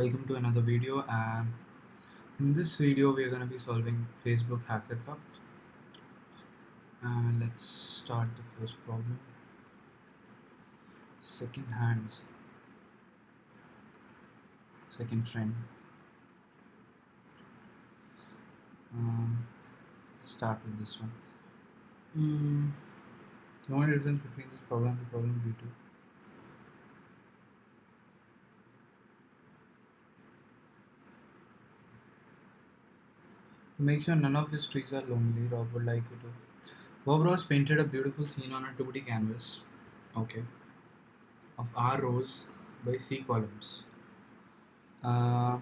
Welcome to another video, and in this video we are going to be solving Facebook Hacker Cup. And let's start the first problem. Second hands, second friend. Let's start with this one. The only difference between this problem and problem B2. To make sure none of his trees are lonely, Rob would like you to. Bob Ross painted a beautiful scene on a 2D canvas, okay, of R rows by C columns, uh,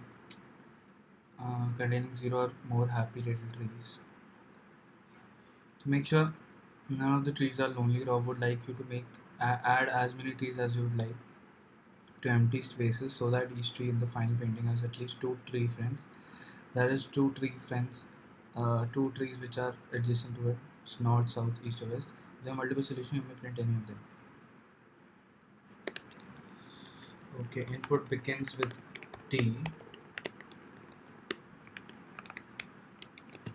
containing 0 or more happy little trees. To make sure none of the trees are lonely, Rob would like you to add as many trees as you would like to empty spaces so that each tree in the final painting has at least two tree friends. That is, two trees which are adjacent to it, north, south, east, or west. If there are multiple solutions, you may print any of them. Okay, input begins with T,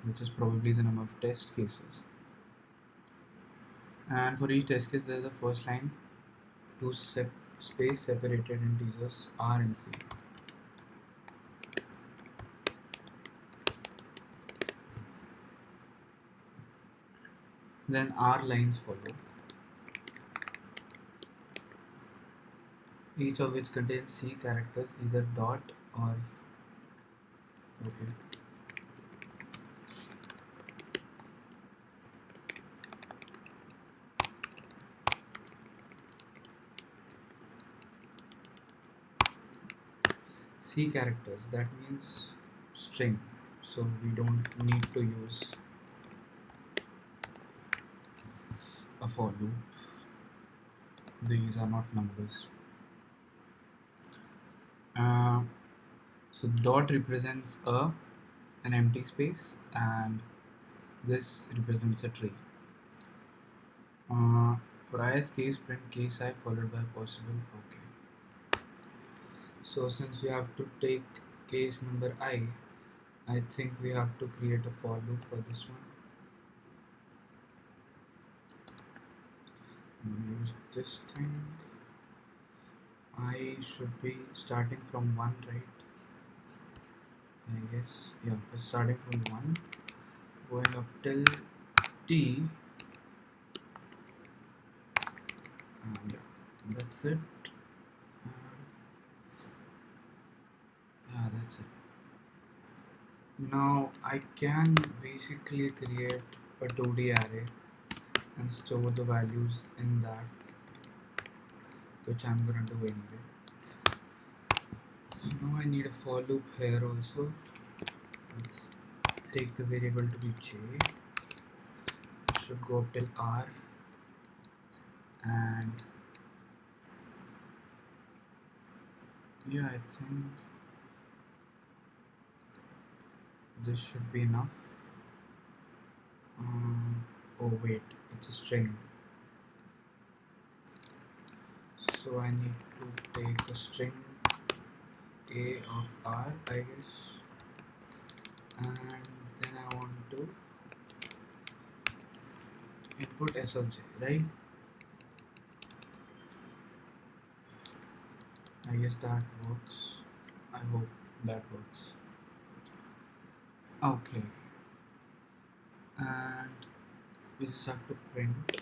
which is probably the number of test cases. And for each test case, there is a first line, two space separated integers R and C. Then R lines follow, each of which contains C characters, either dot or okay. C characters, that means string, so we don't need to use a for loop. These are not numbers. So dot represents an empty space, and this represents a tree. For ith case, print case I followed by possible. Okay. So since we have to take case number I think we have to create a for loop for this one. I'm gonna use this thing. I should be starting from 1, right? I guess, yeah, it's starting from 1, going up till T, and yeah, that's it. Yeah, that's it. Now I can basically create a 2D array and store the values in that, which I'm gonna do anyway. So now I need a for loop here also. Let's take the variable to be j. It should go up till r, and yeah, I think this should be enough. Oh wait, it's a string, so I need to take a string a of r, I guess, and then I want to input s of j, right? I guess that works. I hope that works. Okay, and we just have to print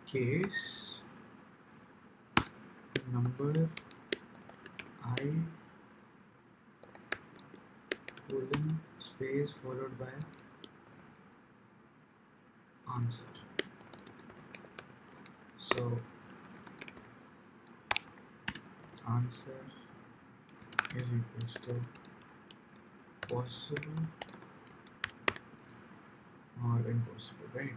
case number I colon space followed by answer. So answer is equals to possible or impossible, right?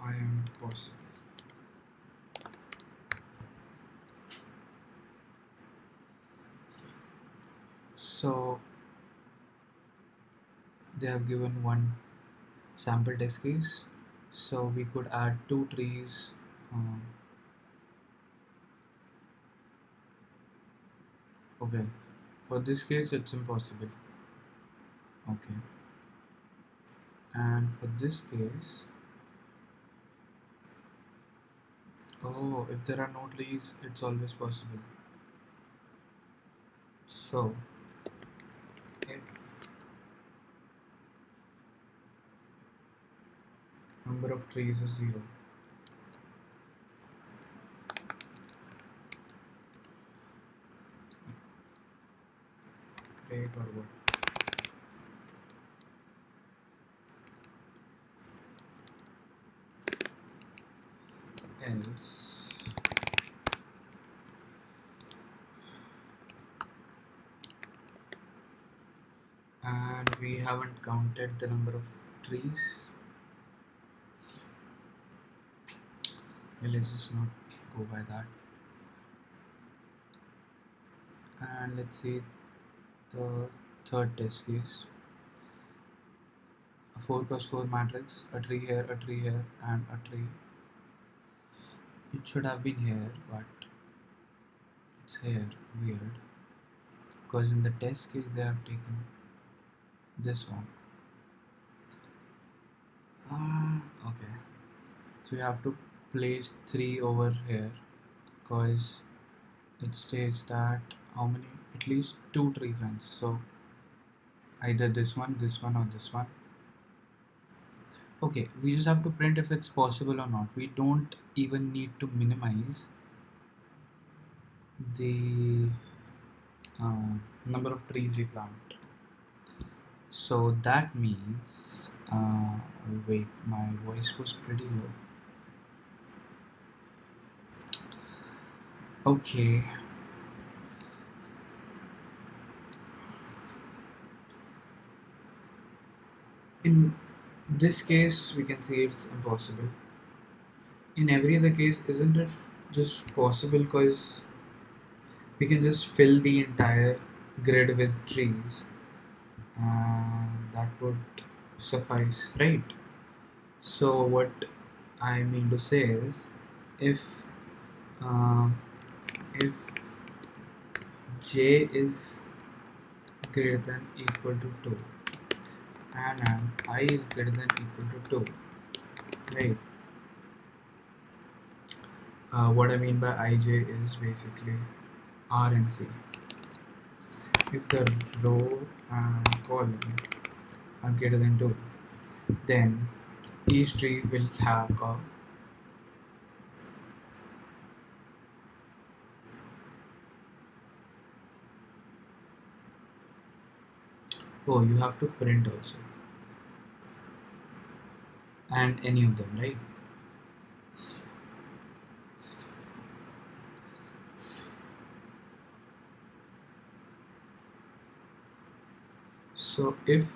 I am possible. So they have given one sample test case, so we could add two trees. um, okay, for this case it's impossible. Okay, and for this case, oh, if there are no trees it's always possible. So if number of trees is 0, great, or what? Else and we haven't counted the number of trees. Well, let's just not go by that. And let's see the third test case. A 4 cross 4 matrix, a tree here, and a tree. It should have been here, but it's here. Weird. Because in the test case they have taken this one. Okay. So we have to place 3 over here, because it states that how many? At least 2 tree fence. So either this one, or this one. Okay, we just have to print if it's possible or not. We don't even need to minimize the number of trees we plant. So that means, wait, my voice was pretty low. Okay. In this case, we can say it's impossible. In every other case, isn't it just possible, because we can just fill the entire grid with trees and that would suffice, right? So what I mean to say is, if uh, if j is greater than equal to 2 and I is greater than equal to 2, right? What I mean by ij is basically r and c. If the row and column are greater than 2, then each tree will have a oh, you have to print also, and any of them, right? So if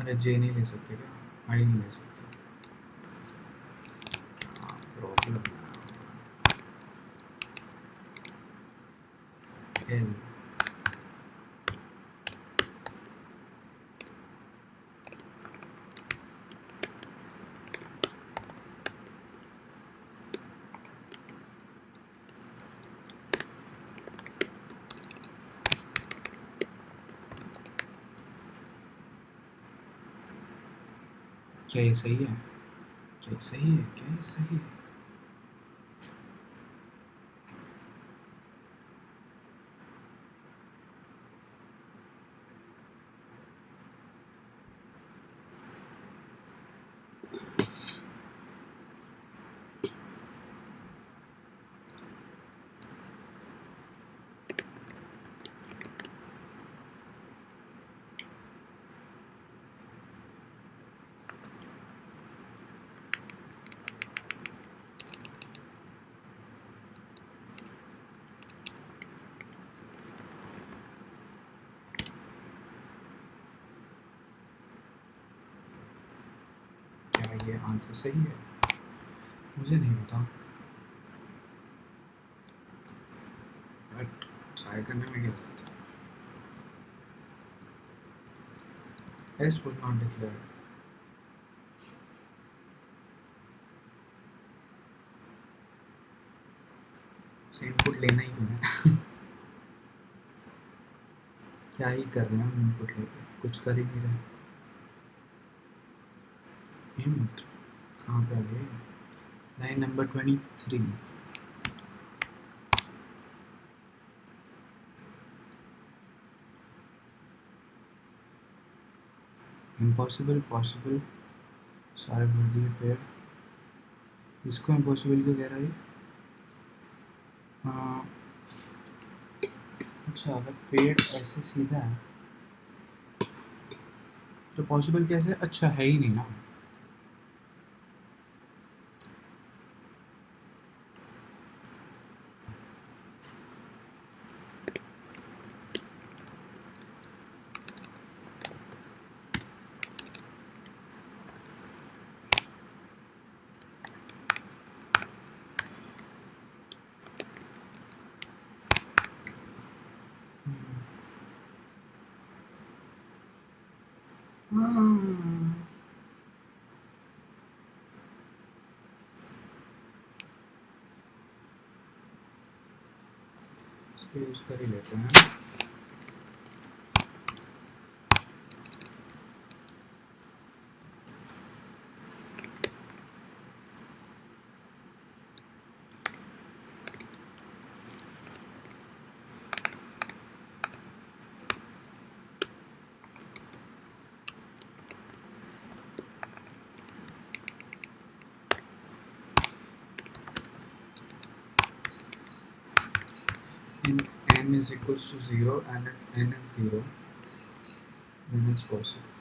अरे जे नहीं ले सकते क्या? आई नहीं ले सकते, problem L क्या ये सही है? क्या ये सही है? क्या ये सही है? ये आंसर सही है? मुझे नहीं पता, बट ट्राई करने में क्या जाता है। S was not declared. Input लेना ही क्यों है? क्या ही कर रहे हैं हम इनपुट लेके, कुछ कर ही नहीं रहे। हिंट कहाँ पे आ गए? Line number 23। इम्पॉसिबल पॉसिबल सारे भर दिए पेड़। इसको इम्पॉसिबल क्यों कह रहा है? हाँ अच्छा, अगर पेड़ ऐसे सीधा है तो पॉसिबल कैसे? अच्छा है ही नहीं ना। यूज कर ही लेते हैं। n is equals to 0 and if n is 0 then it's possible.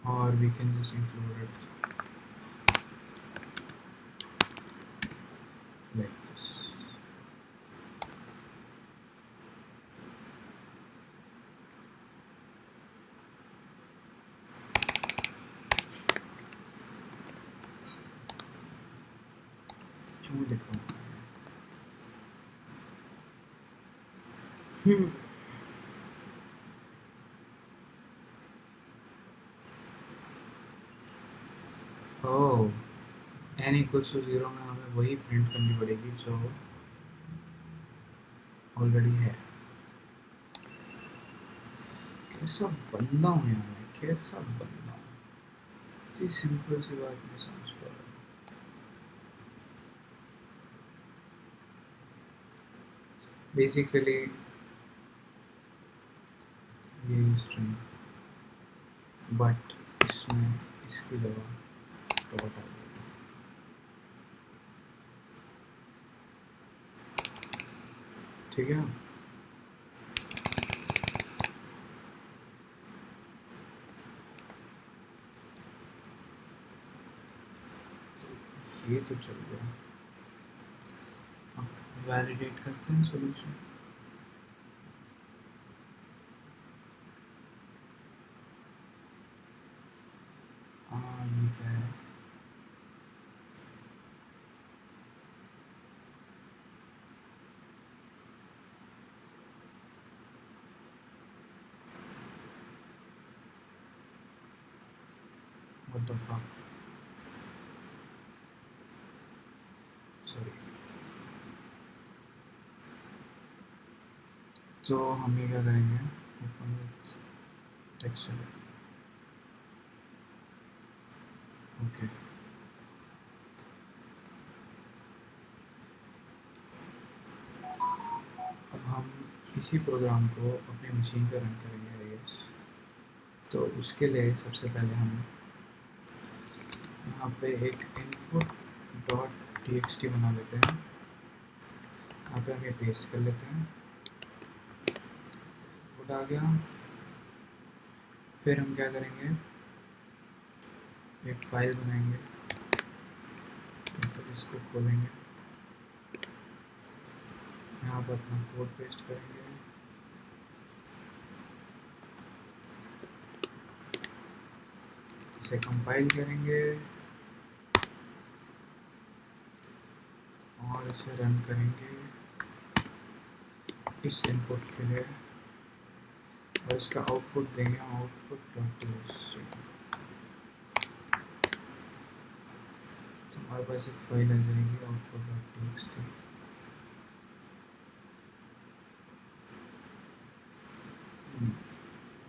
Or we can just include it like this. क्यों लिखा? ओह, n इक्वल्स टू 0 में हमें वही प्रिंट करनी पड़ेगी जो ऑलरेडी है। कैसा बंदा हूँ यार मैं, कैसा बंदा हूँ। इतनी सिंपल सी बात नहीं समझ पा रहा। बेसिकली ये स्ट्रिंग, बट इसमें इसकी जगह डॉट आ गई। ठीक है, ये तो चल गया। अब वैलिडेट करते हैं सॉल्यूशन। हाँ ये क्या है? What the fuck? Sorry. तो हम ये क्या करेंगे? Open with texture. ओके, अब हम इसी प्रोग्राम को अपनी मशीन पर रन करेंगे आई गेस। तो उसके लिए सबसे पहले हम यहाँ पे एक input डॉट txt बना लेते हैं। यहाँ पे हम ये पेस्ट कर लेते हैं, कोड आ गया। फिर हम क्या करेंगे, एक फाइल बनाएंगे, फिर इसको खोलेंगे, यहाँ पर अपना कोड पेस्ट करेंगे, इसे कंपाइल करेंगे और इसे रन करेंगे इस इनपुट के लिए और इसका आउटपुट देंगे output.txt। तो हमारे पास एक फाइल आ जाएगी output.txt।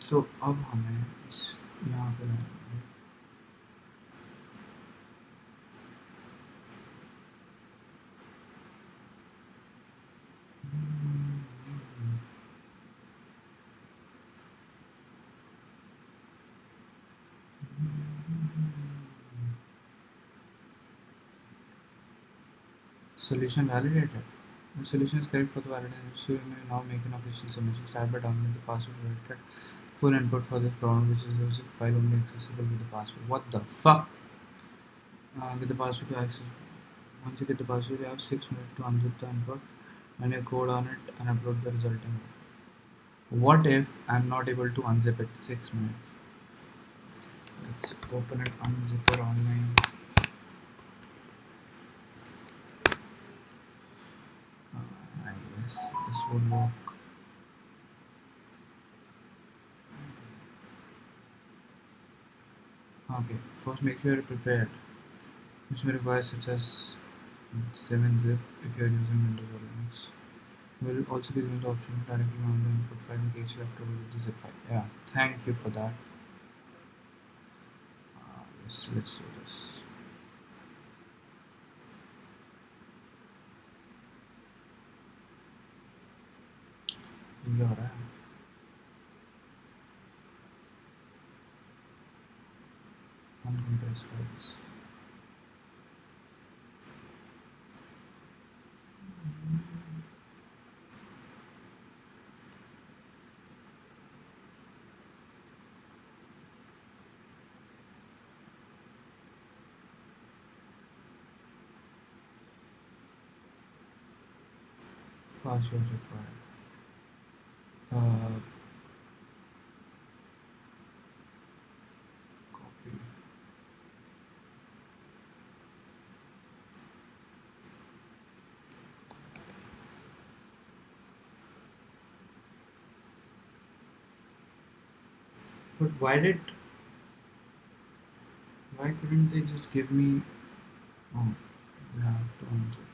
सो अब हमें इस यहाँ पे आएंगे solution validated. The solution is correct for the validation, so you may now make an official submission. Start by downloading the password related full input for this program, which is using file only accessible with the password. What the fuck? Get the password to access. Once you get the password, you have 6 minutes to unzip the input, run your code on it, and upload the resulting. What if I'm not able to unzip it 6 minutes? Let's open it, unzipper online. I guess this would work. Okay, first make sure you're prepared. This may require such as 7-zip if you are using Windows or Linux. We'll also be given the option to directly on the input file in case you have to read the zip file. Yeah, thank you for that. Let's do this. ये हो रहा है uncompressed files. Password required. Copy. But why couldn't they just give me? Oh, they have to unzip.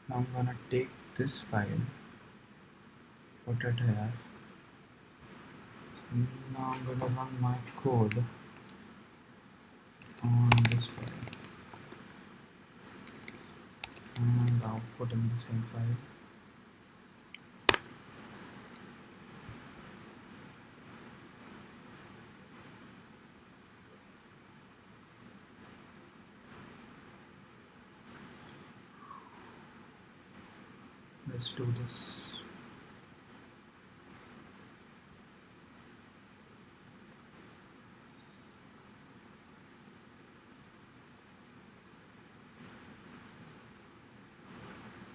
Now I'm gonna take this file, put it here. Now I'm gonna run my code on this file and the output in the same file. Let's do this.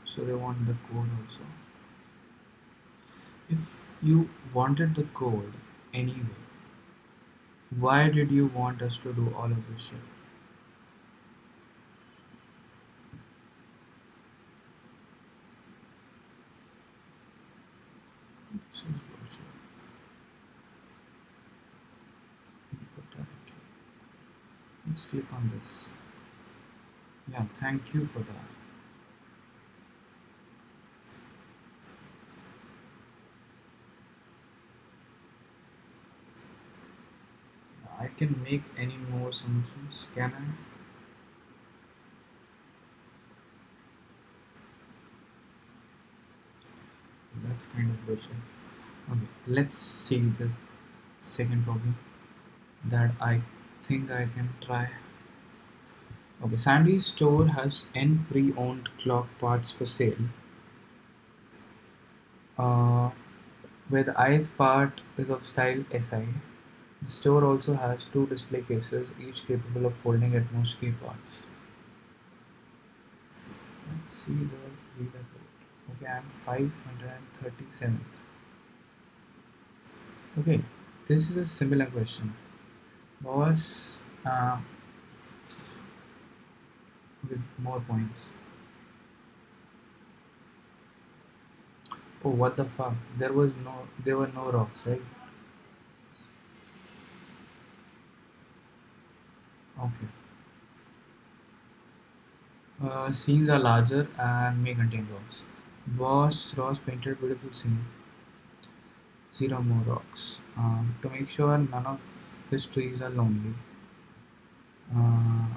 So they want the code also. If you wanted the code anyway, why did you want us to do all of this shit? This is bullshit. Input directory. Let's click on this. Yeah, thank you for that. I can make any more submissions, can I? That's kind of bullshit. Okay, let's see the second problem that I think I can try. Okay, Sandy's store has N pre-owned clock parts for sale. Where the ith part is of style SI. The store also has two display cases, each capable of holding at most key parts. Let's see the leaderboard. Okay, I'm 537th. Okay, this is a similar question. Was with more points. Oh, what the fuck? There were no rocks, right? Okay. Scenes are larger and may contain rocks. Boss Ross painted beautiful scene. Zero more rocks. To make sure none of his trees are lonely. Uh,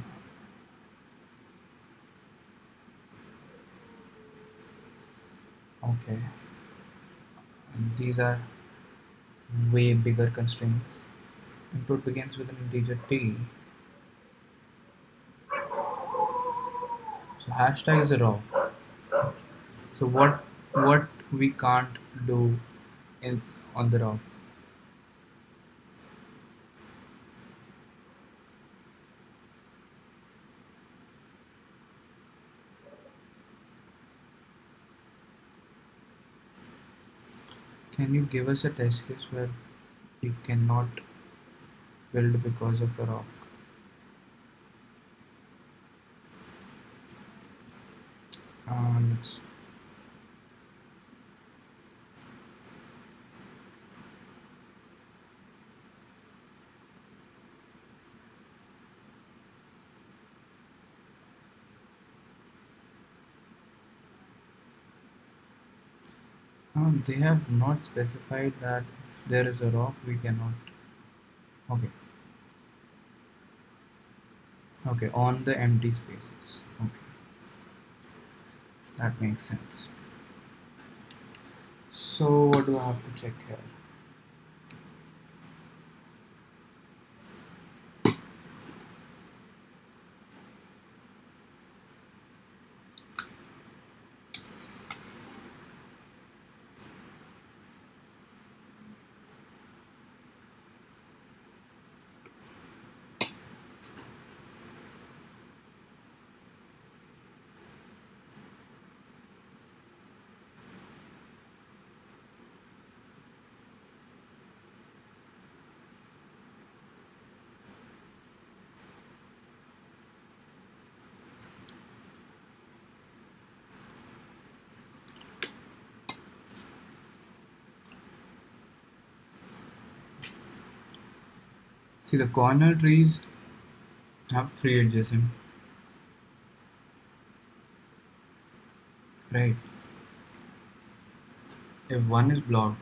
okay. And these are way bigger constraints. Input begins with an integer t. So hashtag is a rock. So what we can't do in on the rock? Can you give us a test case where we cannot build because of a rock? Let's, they have not specified that if there is a rock we cannot. Okay, okay, on the empty spaces. Okay, that makes sense. So what do I have to check here? See, the corner trees have three adjacent, right? If one is blocked,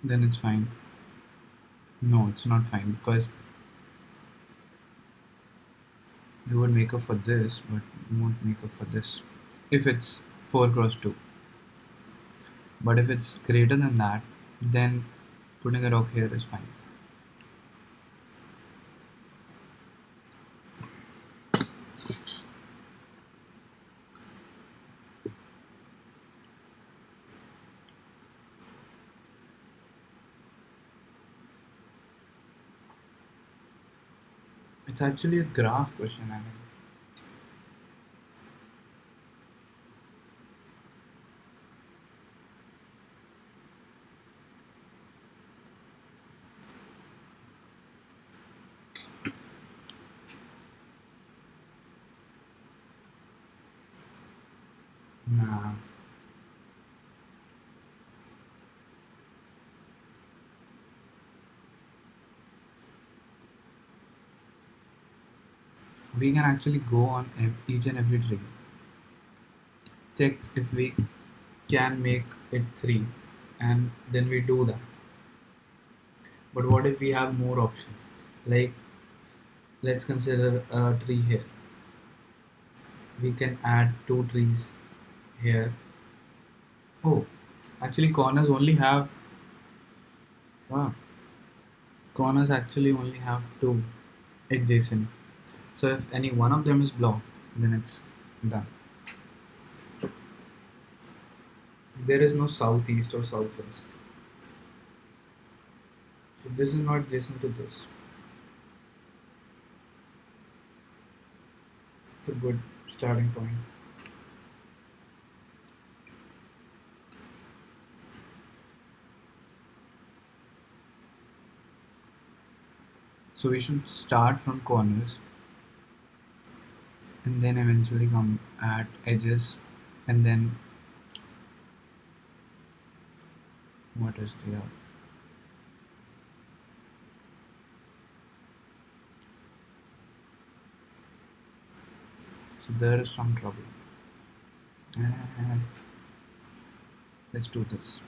then it's fine. No, it's not fine because you would make up for this, but you won't make up for this if it's 4 cross 2. But if it's greater than that, then putting a rock here is fine. It's actually a graph question, I mean. Nah, we can actually go on each and every tree. Check if we can make it 3 and then we do that. But what if we have more options? Like, let's consider a tree here. We can add 2 trees here. Oh, actually, wow, corners actually only have 2 adjacent. So if any one of them is blocked, then it's done. There is no southeast or southwest. So this is not adjacent to this. It's a good starting point. So we should start from corners and then eventually come at edges, and then what is the so there is some trouble. And let's do this.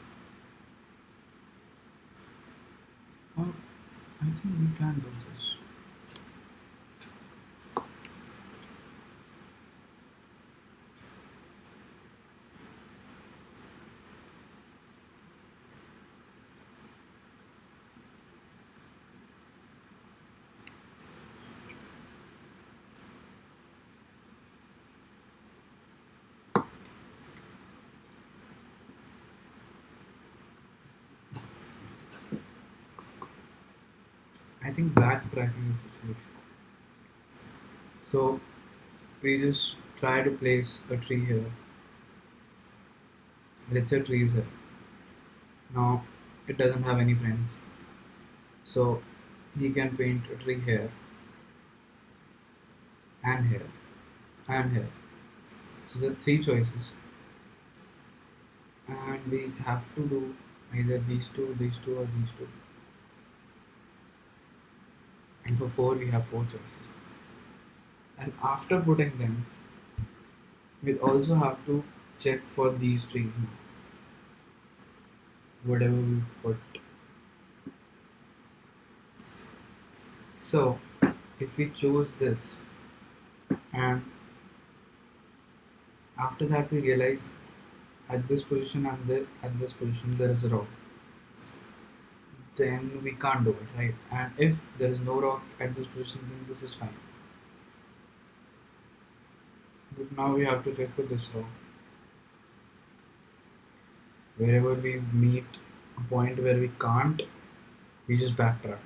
Oh, I think we can do this. I think backtracking is the solution. So we just try to place a tree here. Let's say tree is here. Now it doesn't have any friends. So he can paint a tree here and here and here. So there are three choices. And we have to do either these two, or these two. And for four, we have four choices. And after putting them, we also have to check for these trees now. Whatever we put. So, if we choose this, and after that we realize at this position and at this position there is a rock, then we can't do it, right? And if there is no rock at this position, then this is fine. But now we have to check for this rock. Wherever we meet a point where we can't, we just backtrack.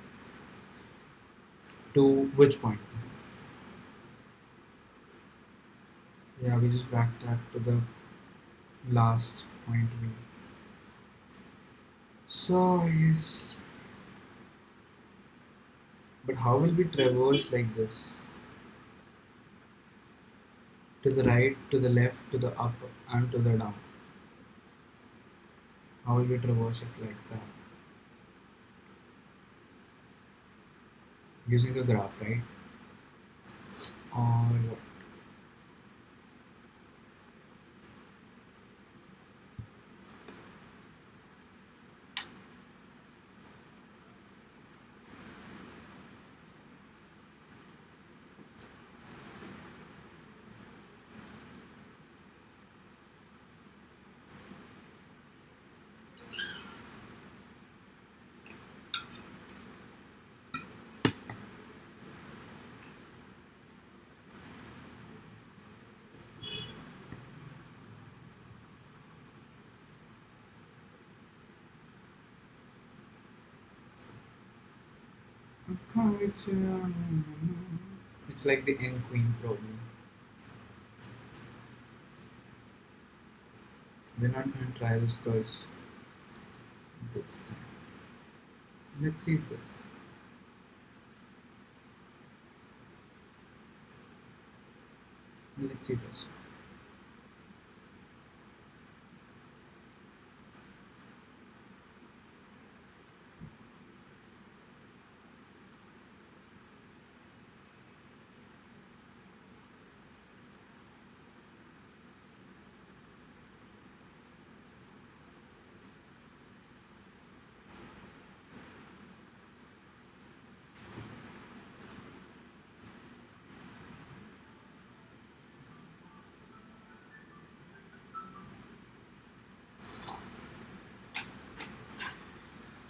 To which point? Yeah, we just backtrack to the last point we. So yes, but how will we traverse like this? To the right, to the left, to the up, and to the down. How will we traverse it like that? Using a graph, right? Or what? It's like the N queen problem. We're not going to try this because this thing. Let's see this. Let's see this.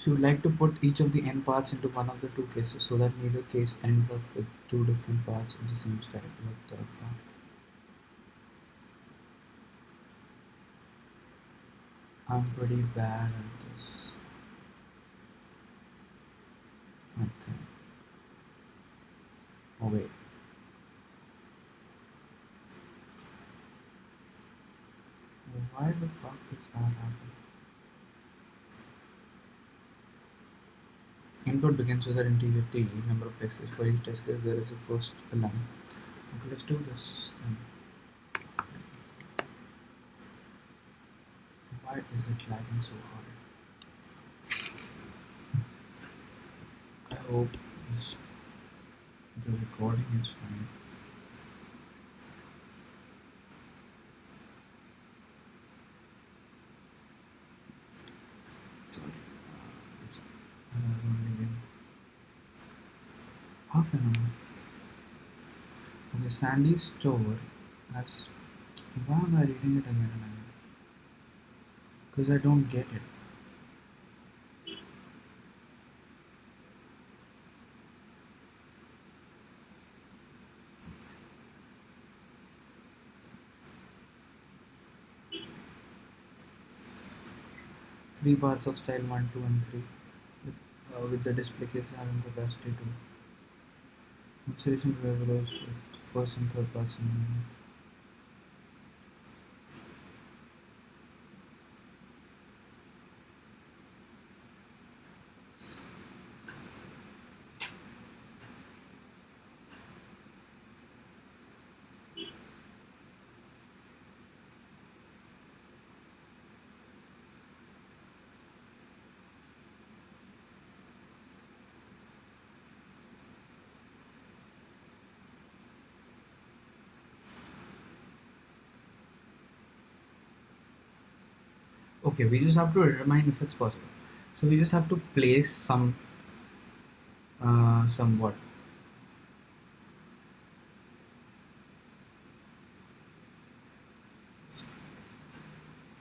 So you would like to put each of the n parts into one of the two cases so that neither case ends up with two different parts of the same stack. What the fuck? I'm pretty bad at this. Okay. Oh wait. Why the fuck is that happening? Input begins with an integer t, number of test cases. For each test case, there is a first line. Okay, let's do this. Why is it lagging so hard? I hope this, the recording is fine. Sorry, it's only been half an hour. Okay, Sandy's store has. Why am I reading it again and again? Because I don't get it. Three parts of style 1, 2, and 3 with the display case having capacity 2. Observation behavior with first and third person. Okay, we just have to determine if it's possible. So we just have to place some what?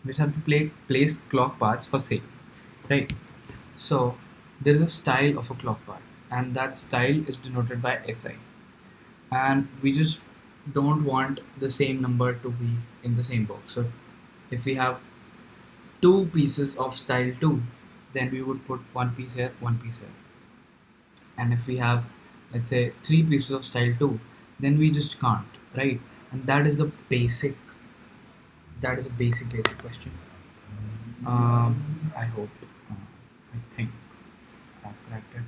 We just have to place clock paths for say, right? So there is a style of a clock path, and that style is denoted by SI. And we just don't want the same number to be in the same box. So if we have two pieces of style 2, then we would put one piece here, one piece here. And if we have, let's say, three pieces of style 2, then we just can't, right? And that is the basic, that is a basic question. I hope, I think I've cracked it.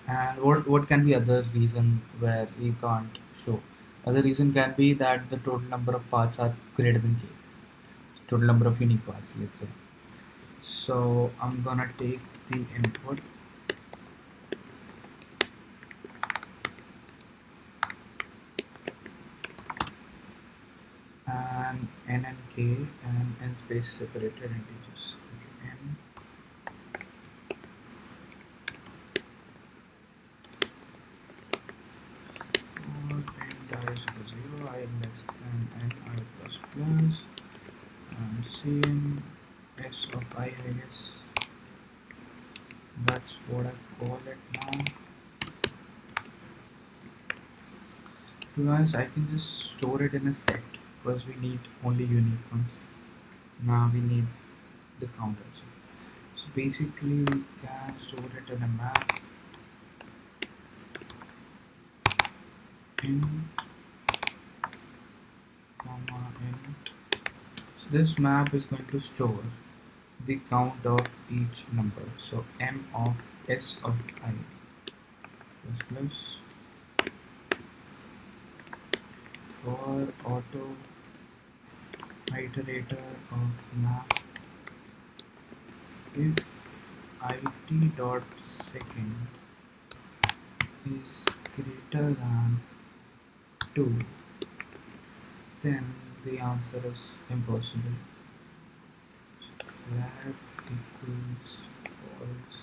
And what can be other reason where we can't show? Other reason can be that the total number of parts are greater than k. Total number of unique parts, let's say. So I'm gonna take the input and n and k and n space separated integers. Okay, n for n dies to 0, I less than n I plus plus, and cn s of I guess. That's what I call it now. Guys, I can just store it in a set because we need only unique ones. Now we need the count also. So basically we can store it in a map int comma int. So this map is going to store the count of each number. So m of s of I plus plus for auto iterator of map if it dot second is greater than 2, then the answer is impossible. Flag equals false,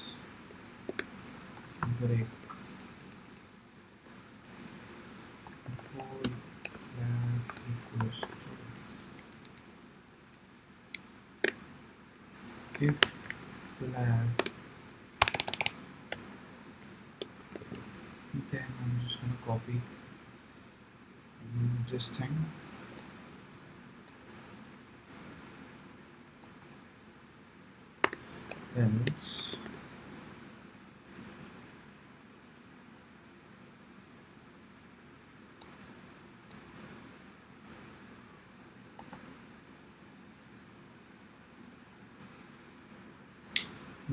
break whole flag equals true. If flag, then I'm just gonna copy this thing. Else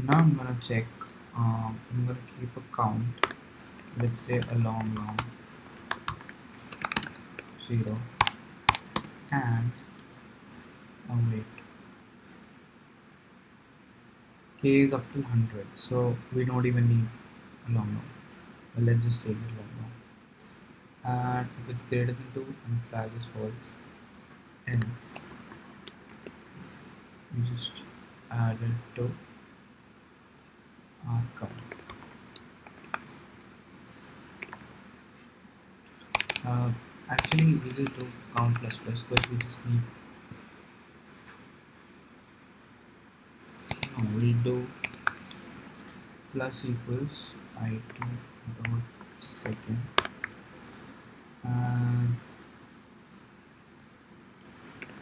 Now I'm gonna check. I'm gonna keep a count. Let's say a long 0, and oh wait, k is up to 100, so we don't even need a long. But let's just take it long. And if it's greater than 2 and flag is false, else we just add it to our count. Actually we will do count plus plus because we just need, no, we'll do plus equals I2 dot second, and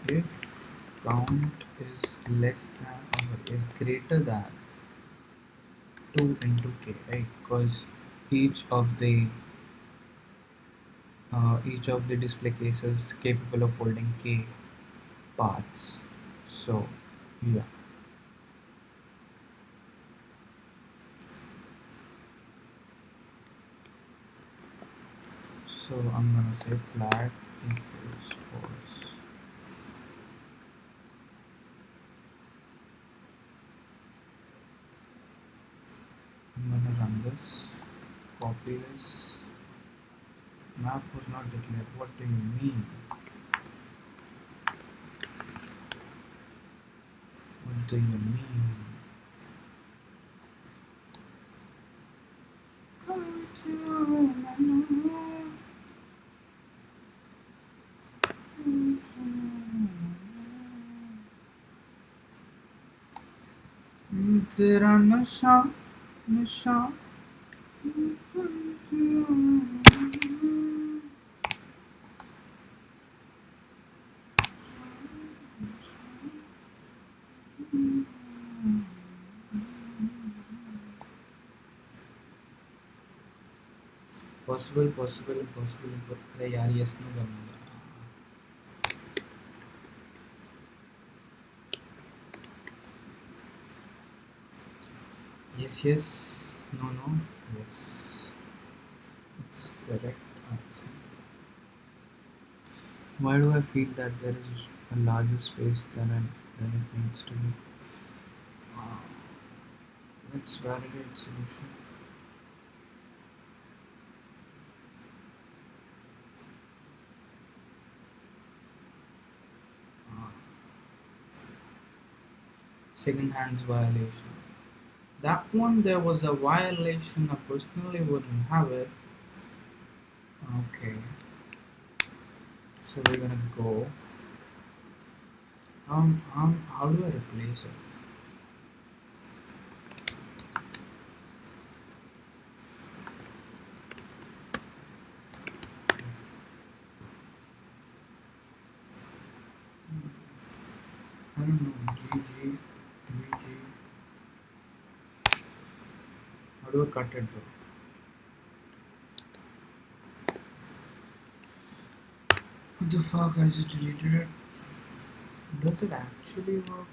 if count is less than or is greater than 2 into k, right? Because each of the display cases capable of holding k paths. So yeah, so I'm gonna say flag equals false. I'm gonna run this, copy this. Map was not declared. What do you mean? What do you mean? तेरा नशा नशा possible अरे यार yes नहीं करना yes no yes, it's correct answer. Why do I feel that there is a larger space than it needs to be? uh, let's validate solution. uh, Second hands violation. That one, there was a violation. I personally wouldn't have it. Okay, so we're gonna go. How do I replace it? I don't know. GG, VG. How do I cut it though? What the fuck? I just deleted it. Does it actually work?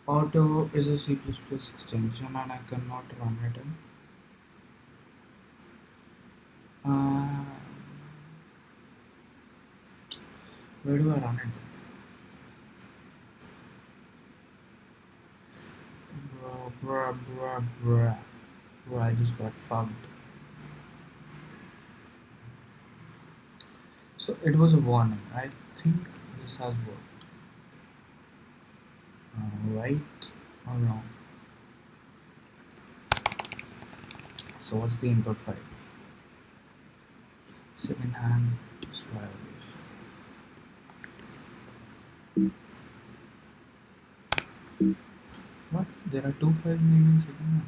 Auto is a C++ extension and I cannot run it in. Where do I run it? Bruh. Bro, I just got fucked. So it was a warning. I think this has worked. Right or wrong? So what's the input file? Second hand violation. What? There are two files named in second hand.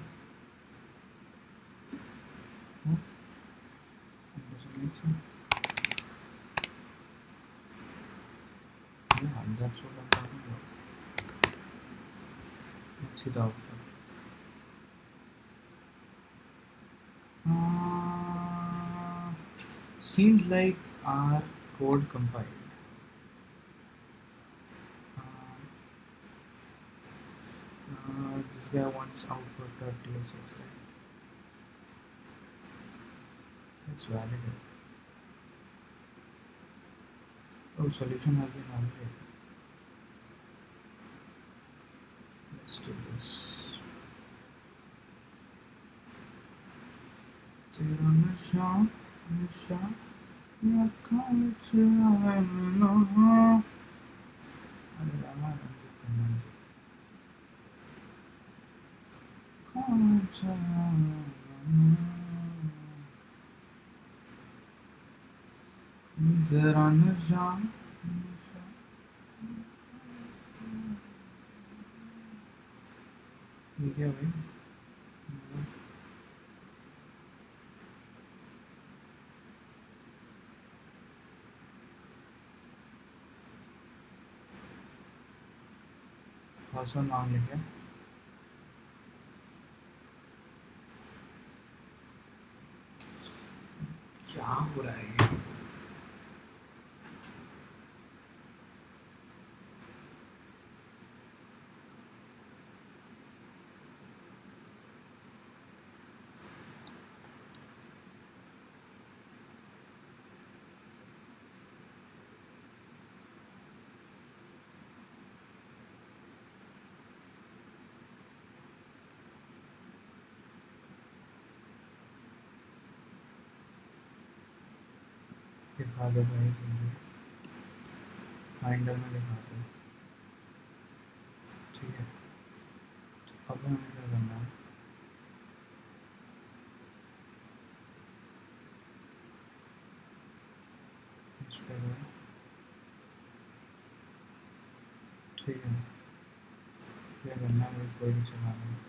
What? That doesn't make sense. Yeah, that's what I'm talking about. Let's see the output. Seems like Our code compiled. Uh, this guy wants output.tsx, right? Let's validate. Oh, solution has been validated. Let's do this. तेरा नशा नशा या कांच है नहा अरे यार कांच तेरा नशा नशा ये क्या भाई पासवर्ड मांग ले क्या हो रहा है दिखा दो भाई फाइंडर में दिखा दो ठीक है अब हमें क्या करना है इस पे गए ठीक है क्या करना है कोई भी चलाना है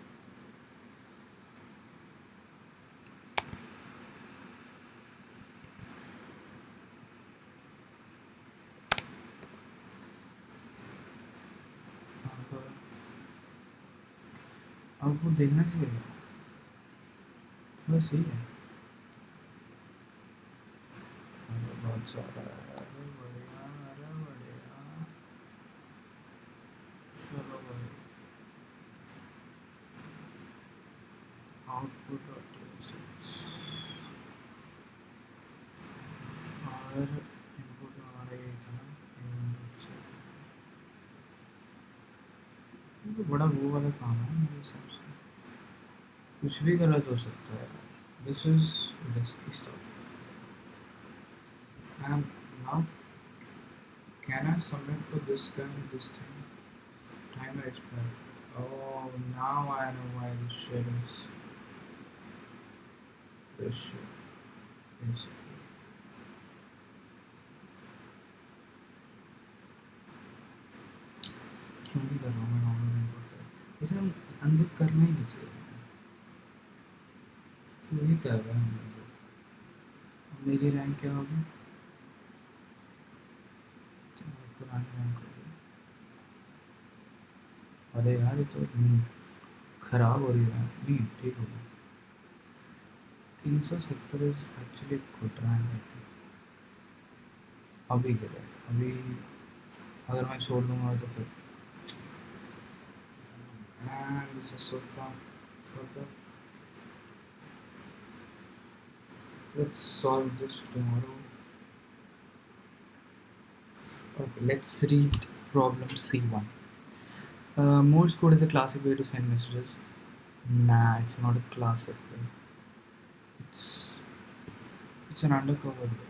आपको देखना चाहिए बस यही है अरे बहुत सारा है अरे बढ़िया चलो भाई आउटपुट और इनपुट हमारा यही था ना ये तो बड़ा वो वाला काम है मेरे हिसाब से कुछ भी गलत हो सकता है this is risky stuff and now can I submit for this guy this thing timer expired oh now I know why this shit is this shit basically क्यों नहीं कर रहा हूँ मैं नॉर्मल इनपुट कर इसे हम अनजिप करना ही नहीं चाहिए क्यों नहीं कर रहा है मेरी रैंक क्या होगी पुरानी रैंक होगी अरे यार ये तो खराब हो रही है नहीं ठीक होगी 370 इज एक्चुअली गुड रैंक है अभी के लिए अभी अगर मैं छोड़ दूंगा तो फिर and this is so far further let's solve this tomorrow okay let's read problem C1 Morse code is a classic way to send messages nah it's not a classic way it's it's an undercover way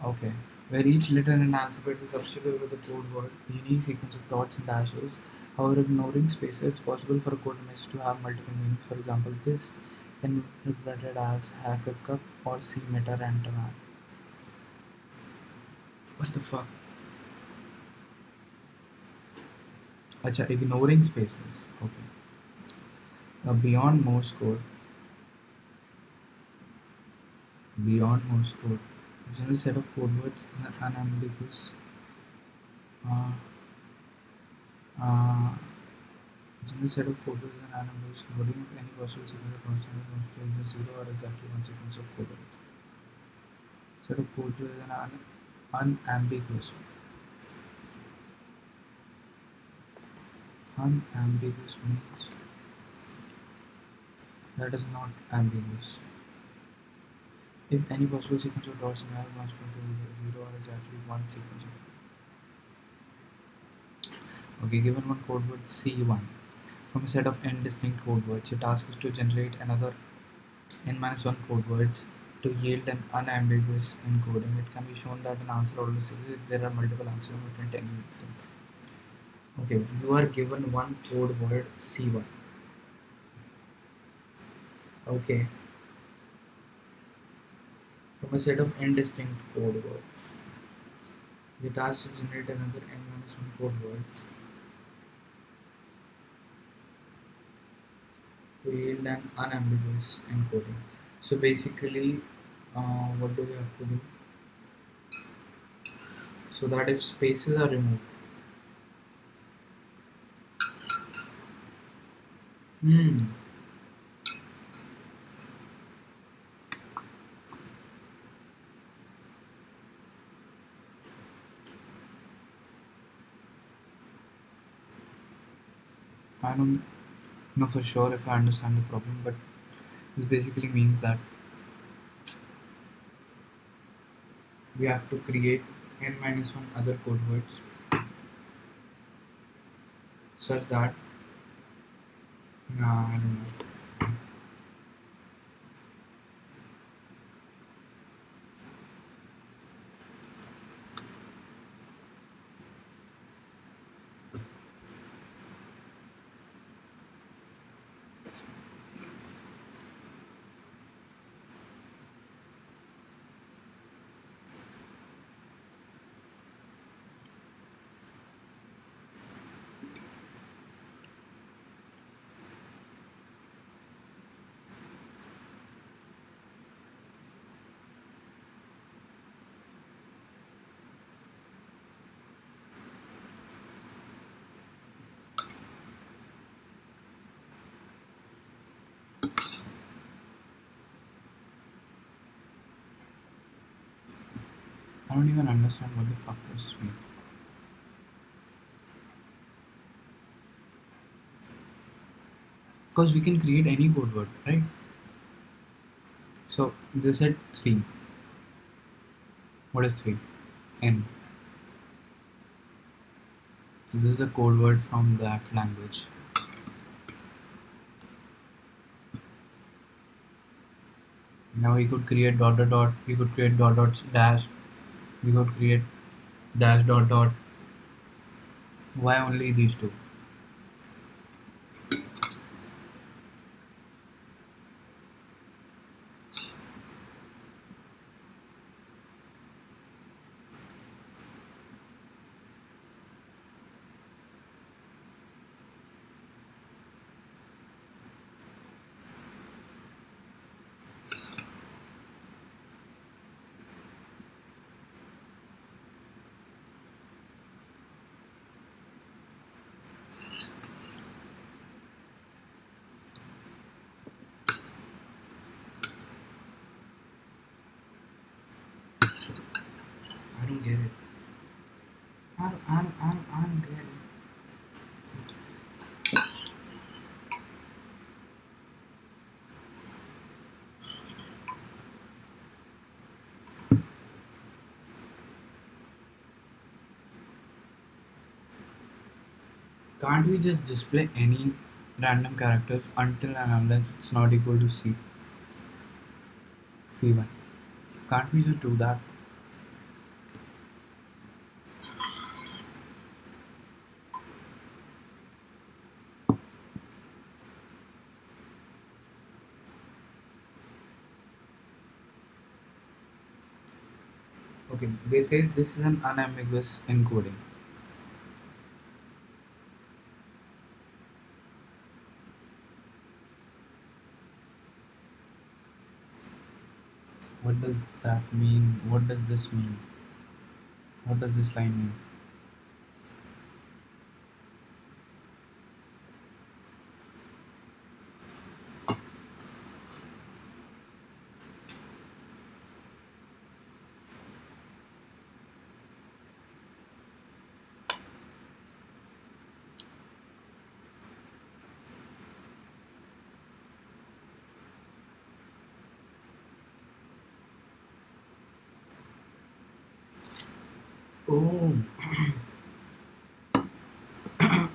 okay where each letter in an alphabet is substituted with a code word, unique sequence of dots and dashes. However, ignoring spaces, it's possible for a code message to have multiple meanings. For example, this can be interpreted as Haker cup or C meter antenna. What the fuck? Acha, ignoring spaces. Okay. Beyond Morse code, general set of code words is unambiguous. Uh, uh, General set of code words is unambiguous. Loading of any possible signal constant is either zero or exactly one sequence of code words. Set of code words is an unambiguous. Unambiguous means that is not ambiguous. If any possible sequence of dots in R must be zero or is actually one sequence of. Okay, given one code word C1 from a set of n distinct code words, your task is to generate another n-1 code words to yield an unambiguous encoding. It can be shown that an answer always exists if there are multiple answers within any of them. Okay, you are given one code word C1. Okay, from a set of n distinct code words. The task to generate another n-1 code words to yield an unambiguous encoding. So basically, what do we have to do? So that if spaces are removed, hmm, I don't know for sure if I understand the problem, but this basically means that we have to create n-1 other code words such that, I don't know. I don't even understand what the fuck this means. Because we can create any code word, right? So this said 3. What is 3? N. So this is the code word from that language. Now we could create dot dot dot, we could create dot dot dash, we could create dash dot dot. Why only these two? I don't get it. I don't get it. Can't we just display any random characters until and unless it's not equal to C1? Can't we just do that? Okay, they say this is an unambiguous encoding. What does that mean? What does this mean? What does this line mean? Oh,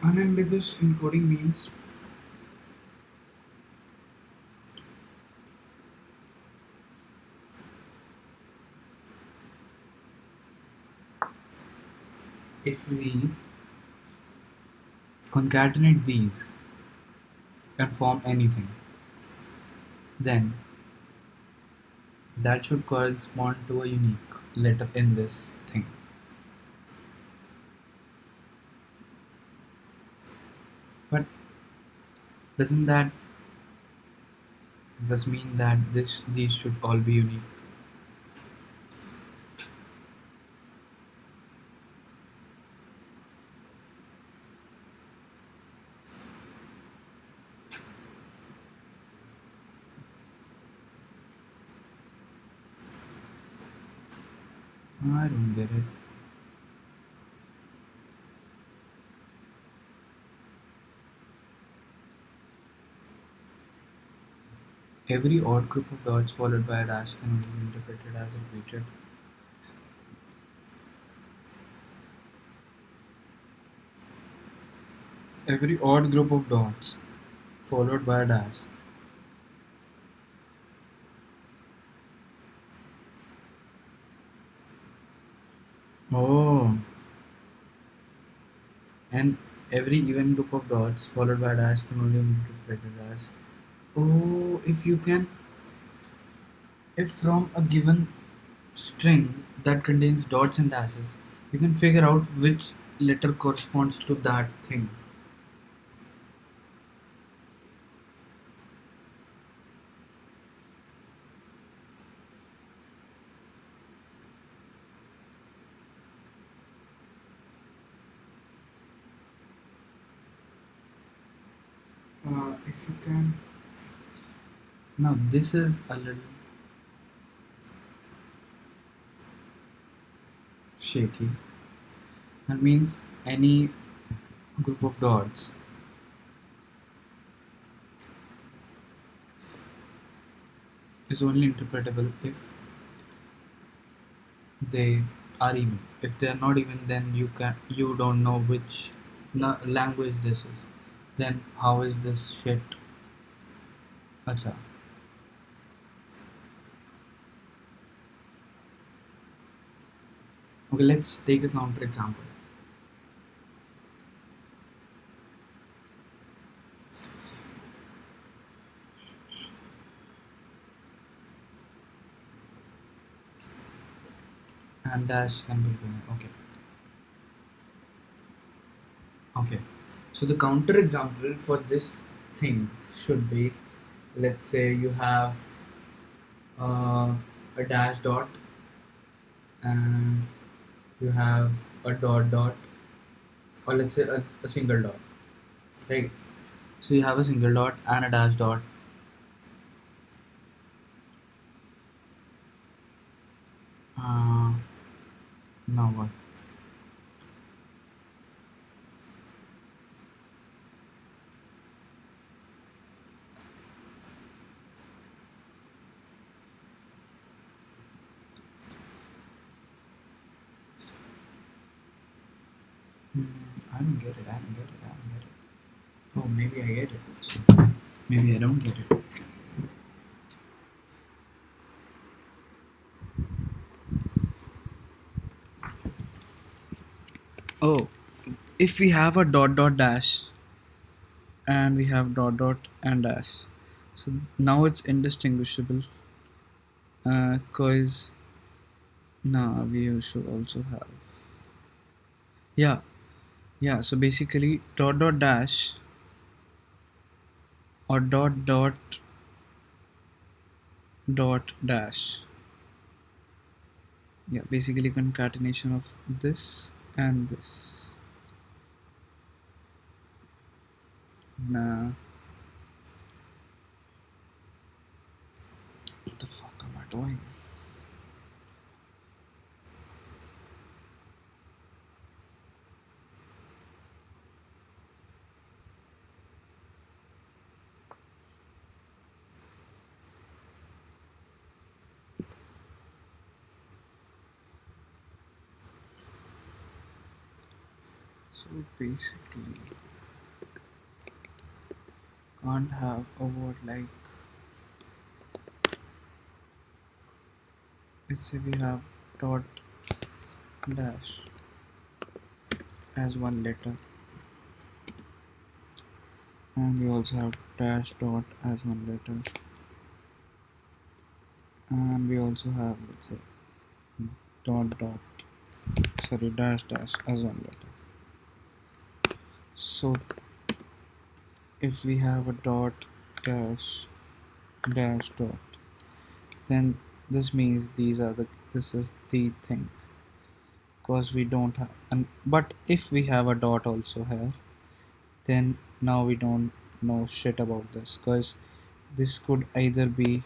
unambiguous encoding means if we concatenate these and form anything, then that should correspond to a unique letter in this thing. But doesn't that thus mean that these should all be unique? I don't get it. Every odd group of dots followed by a dash can only be interpreted as repeated. Every odd group of dots followed by a dash. Oh, and every even group of dots followed by a dash can only be interpreted as. Oh, if from a given string that contains dots and dashes, you can figure out which letter corresponds to that thing. If you can. Now, this is a little shaky. That means any group of dots is only interpretable if they are even. If they are not even, then you don't know which language this is. Then how is this shit? Acha. Okay, let's take a counter example. And dash can be given. Okay. Okay. So the counter example for this thing should be, let's say you have uh, a dash dot and you have a dot dot, or let's say a single dot, right? So you have a single dot and a dash dot. Uh, Now what? Hmm, I don't get it. I don't get it. I don't get it. Oh, maybe I get it. Maybe I don't get it. Oh, if we have a dot dot dash and we have dot dot and dash, so now it's indistinguishable. Cause nah, we should also have. Yeah, yeah. So basically, dot dot dash or dot dot dot dash. Yeah, basically concatenation of this and this. Nah, what the fuck am I doing? So basically, can't have a word like, let's say we have dot dash as one letter, and we also have dash dot as one letter, and we also have, let's say, dot dot, sorry, dash dash as one letter. So if we have a dot dash dash dot, then this means this is the thing, because we don't have, but if we have a dot also here, then now we don't know shit about this, because this could either be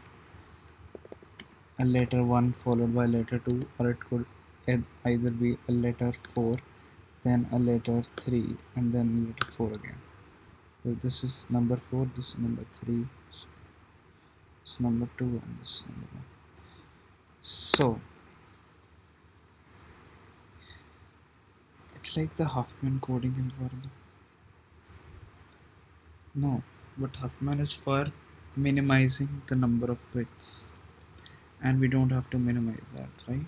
a letter 1 followed by letter 2, or it could either be a letter 4, then a letter 3, and then letter 4 again. So this is number 4, this is number 3, this is number 2, and this is number 1. So it's like the Huffman coding algorithm. No, but Huffman is for minimizing the number of bits, and we don't have to minimize that, right?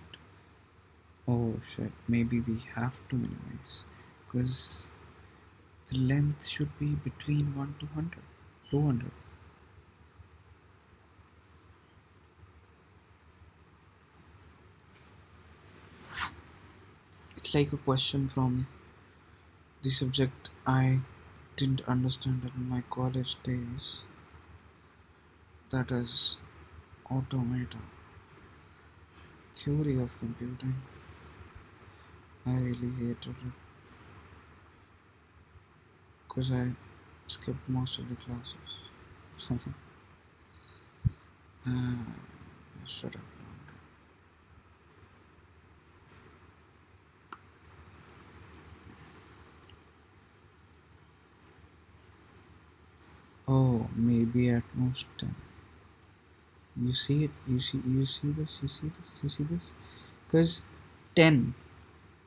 Oh shit, maybe we have to minimize, because the length should be between 1 to 100, 200. It's like a question from the subject I didn't understand in my college days, that is automata, theory of computing. I really hated it because I skipped most of the classes. I should have learned it. Oh, maybe at most 10. You see it? You see this? You see this? You see this? Because 10.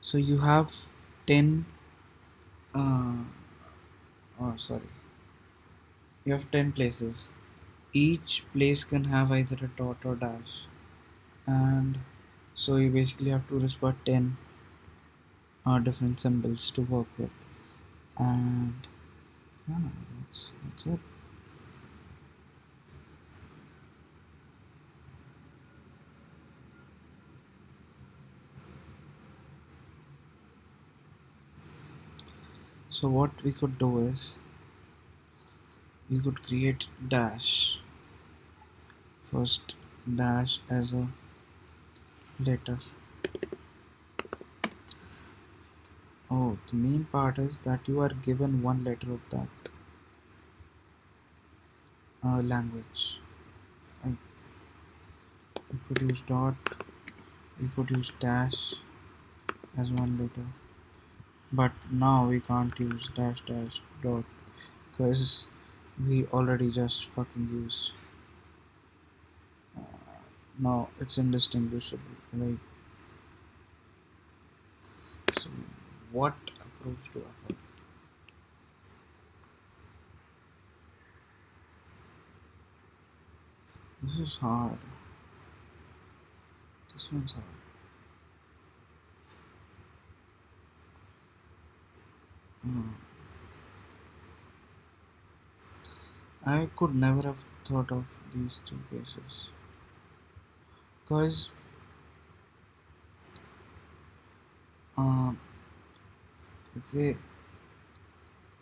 So you have 10. Uh, oh, sorry. You have 10 places. Each place can have either a dot or dash. And so you basically have to respond 10 different symbols to work with. And yeah, that's it. So what we could do is we could create dash. First dash as a letter. Oh, the main part is that you are given one letter of that language. Like, we could use dot, we could use dash as one letter, but now we can't use dash dash dot, because we already just fucking used. Now it's indistinguishable. Like, so what approach do I have? This is hard. This one's hard. Hmm. I could never have thought of these two cases, because uh, let's say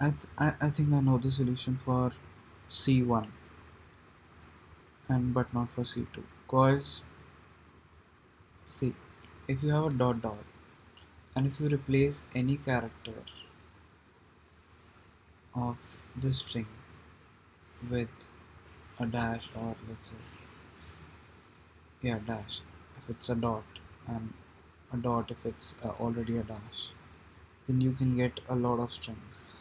I think I know the solution for C1, and but not for C2. Cause see, if you have a dot dot, and if you replace any character of the string with a dash, or let's say, yeah, dash if it's a dot, and a dot if it's already a dash, then you can get a lot of strings,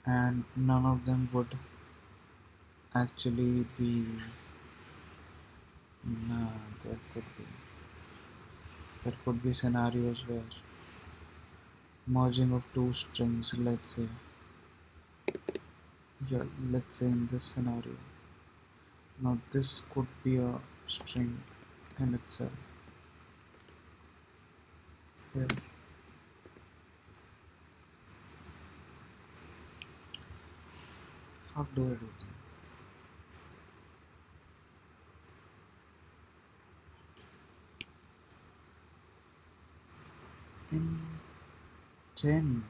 and none of them would actually be. Nah, there could be scenarios where merging of two strings, let's say. Yeah, let's say in this scenario. Now this could be a string in itself. Here, how do I do that? In 10.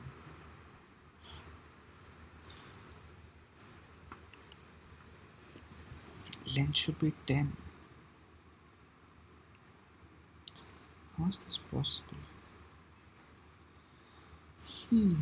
Length should be 10. How is this possible? Hmm.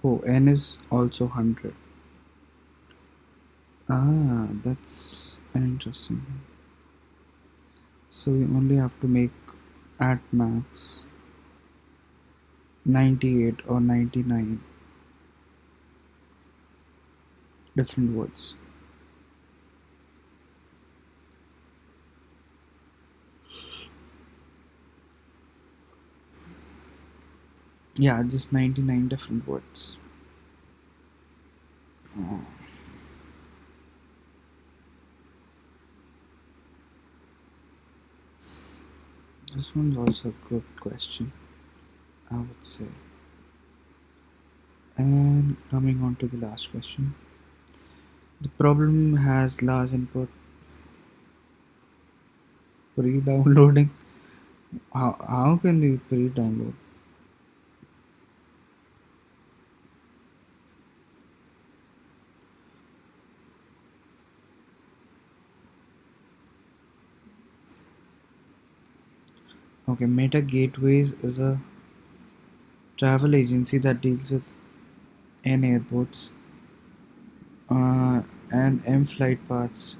Oh, n is also 100. Ah, that's an interesting one. So we only have to make at max 98 or 99 different words. Yeah, just 99 different words. Oh, this one's also a good question, I would say. And coming on to the last question. The problem has large input pre-downloading. How can we pre-download? Okay, Meta Gateways is a travel agency that deals with N airports and M flight paths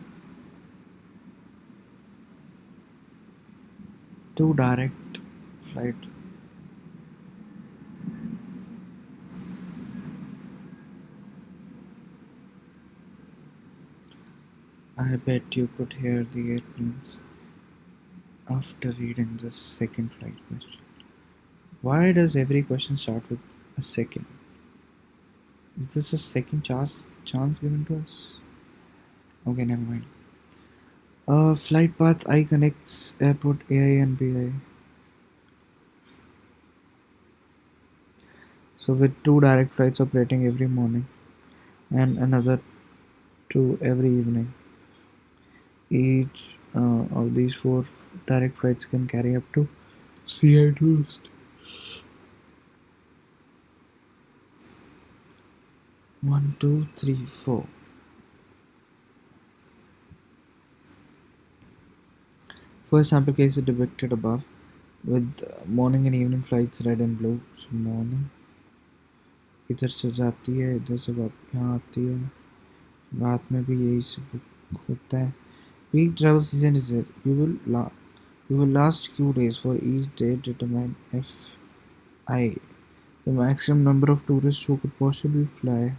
to direct flight. I bet you could hear the airplanes after reading this second flight question. Why does every question start with a second? Is this a second chance given to us? Okay, never mind. Flight path I connects airport AI and BI. So with two direct flights operating every morning and another two every evening. Each of these four direct flights can carry up to CI tourist. 1, 2, 3, 4. First sample case is depicted above with morning and evening flights red and blue. So morning इधर से जाती है इधर से यहाँ आती है रात में भी यही सब होता है peak travel season is it you will last few days for each day determine if I the maximum number of tourists who could possibly fly.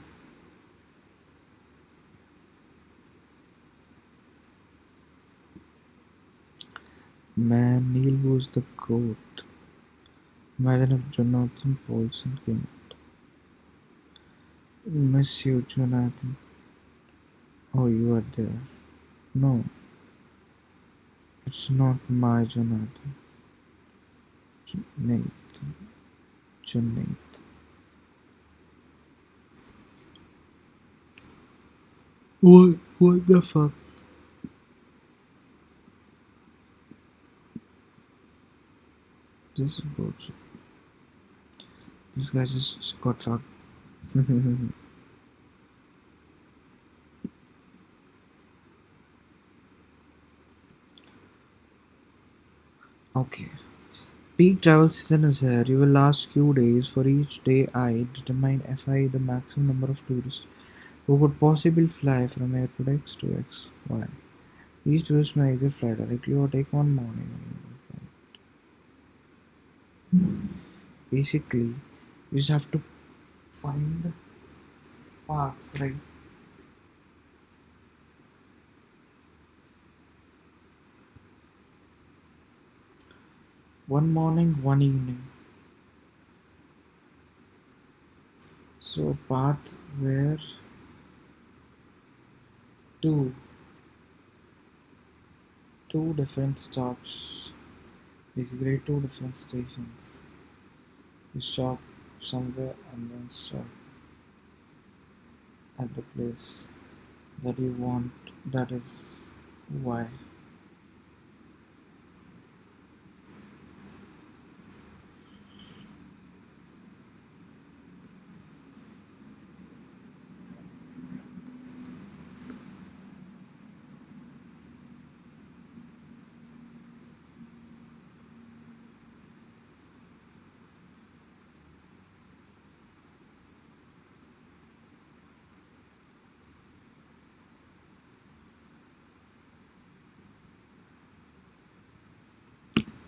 Man, Neil was the goat. Imagine if Jonathan Paulson came. Miss you, Jonathan. Oh, you are there. No, it's not my Jonathan. Nate. Junaid. What the fuck? This is bullshit. This guy just got fucked. Okay. Peak travel season is here. You will last few days. For each day, I determine FI the maximum number of tourists who could possibly fly from airport X to X, Y. Each tourist may either fly directly or take one morning. Basically, you just have to find paths, right? One morning, one evening. So path where two two different stops, basically two different stations. You stop somewhere and then stop at the place that you want. That is why.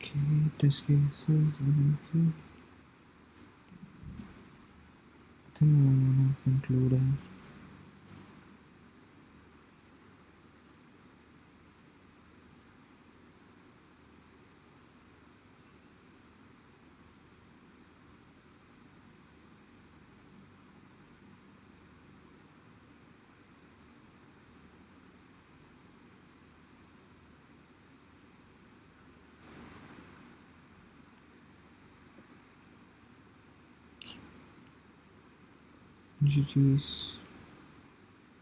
Okay, this case is okay. I think I wanna conclude it. GG's.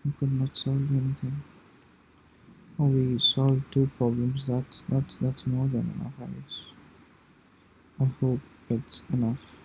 We could not solve anything. Oh, we solved two problems. That's more than enough, I guess. I hope it's enough.